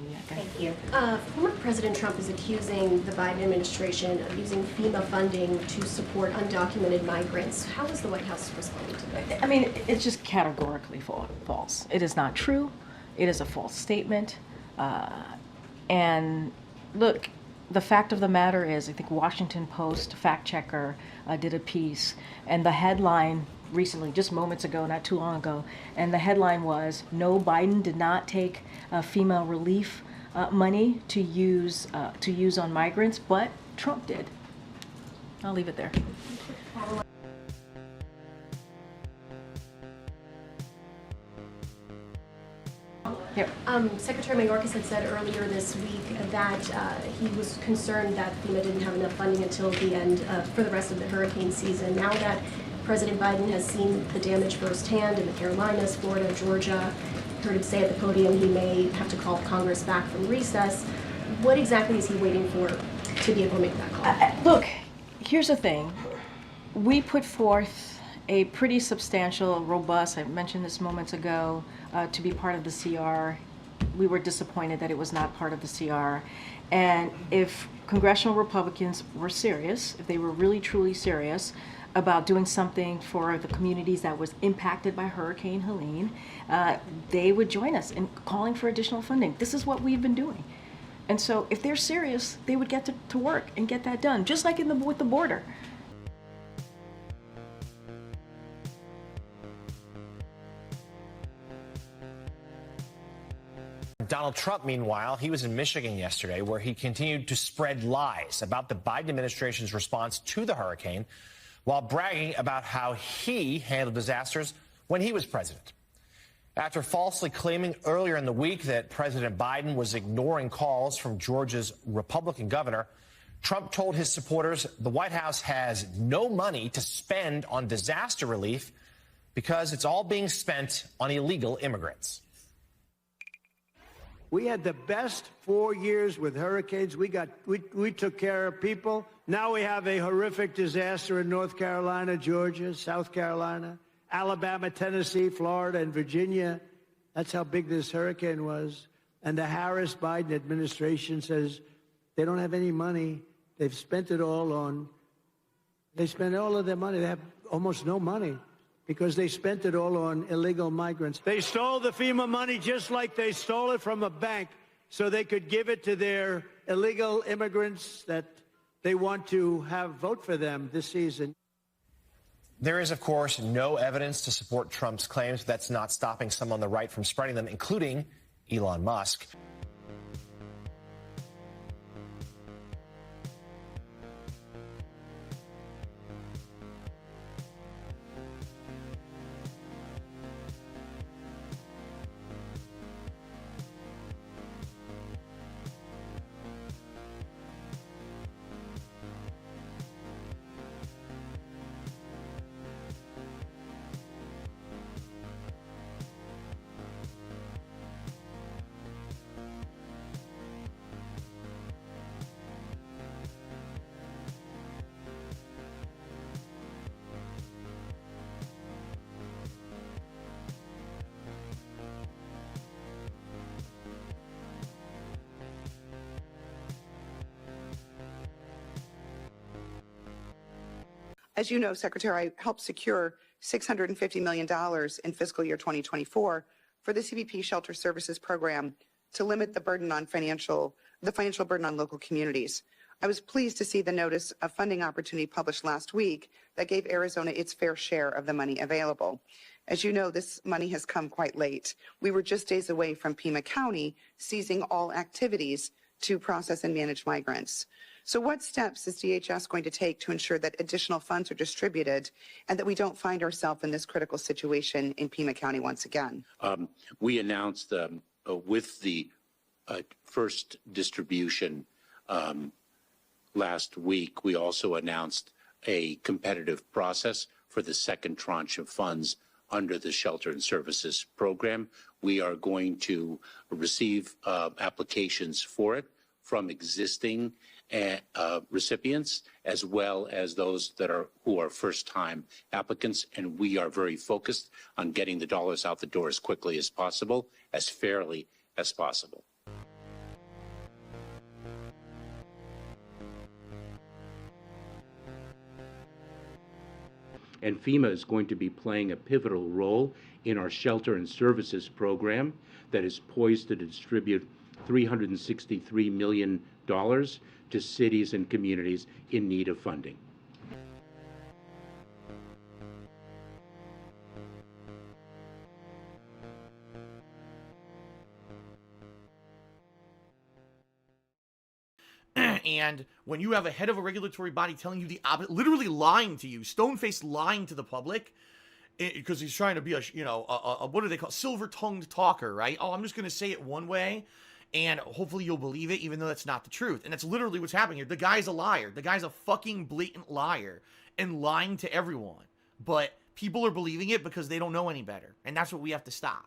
Yeah, Thank you. Former President Trump is accusing the Biden administration of using FEMA funding to support undocumented migrants. How is the White House responding to that? I mean, it's just categorically false. It is not true. It is a false statement. And look, the fact of the matter is, I think Washington Post fact checker did a piece, and the headline recently, just moments ago, not too long ago, and the headline was, "No, Biden did not take FEMA relief money to use on migrants, but Trump did." I'll leave it there. Yep. Secretary Mayorkas had said earlier this week that he was concerned that FEMA didn't have enough funding until the end for the rest of the hurricane season. Now that President Biden has seen the damage firsthand in the Carolinas, Florida, Georgia, heard him say at the podium he may have to call Congress back from recess. What exactly is he waiting for to be able to make that call? Look, here's the thing. We put forth a pretty substantial, robust, I mentioned this moments ago, to be part of the CR. We were disappointed that it was not part of the CR. And if congressional Republicans were serious, if they were really truly serious about doing something for the communities that was impacted by Hurricane Helene, they would join us in calling for additional funding. This is what we've been doing. And so if they're serious, they would get to work and get that done, just like with the border. Donald Trump, meanwhile, he was in Michigan yesterday where he continued to spread lies about the Biden administration's response to the hurricane while bragging about how he handled disasters when he was president. After falsely claiming earlier in the week that President Biden was ignoring calls from Georgia's Republican governor, Trump told his supporters the White House has no money to spend on disaster relief because it's all being spent on illegal immigrants. We had the best 4 years with hurricanes. We took care of people. Now we have a horrific disaster in North Carolina, Georgia, South Carolina, Alabama, Tennessee, Florida, and Virginia. That's how big this hurricane was. And the Harris-Biden administration says they don't have any money. They've spent it all on, they spent all of their money. They have almost no money because they spent it all on illegal migrants. They stole the FEMA money just like they stole it from a bank so they could give it to their illegal immigrants that they want to have vote for them this season. There is, of course, no evidence to support Trump's claims. That's not stopping some on the right from spreading them, including Elon Musk. As you know, Secretary, I helped secure $650 million in fiscal year 2024 for the CBP Shelter Services Program to limit the burden on financial burden on local communities. I was pleased to see the notice of funding opportunity published last week that gave Arizona its fair share of the money available. As you know, this money has come quite late. We were just days away from Pima County ceasing all activities to process and manage migrants. So what steps is DHS going to take to ensure that additional funds are distributed and that we don't find ourselves in this critical situation in Pima County once again? We announced with the first distribution last week, we also announced a competitive process for the second tranche of funds under the Shelter and Services Program. We are going to receive applications for it from existing recipients as well as those who are first-time applicants, and we are very focused on getting the dollars out the door as quickly as possible, as fairly as possible. and FEMA is going to be playing a pivotal role in our shelter and services program that is poised to distribute $363 million to cities and communities in need of funding. And when you have a head of a regulatory body telling you the opposite, literally lying to you, stone-faced lying to the public, because he's trying to be a what do they call, silver-tongued talker, right? Oh, I'm just going to say it one way, and hopefully you'll believe it, even though that's not the truth. And that's literally what's happening here. The guy's a liar. The guy's a fucking blatant liar and lying to everyone. But people are believing it because they don't know any better. And that's what we have to stop.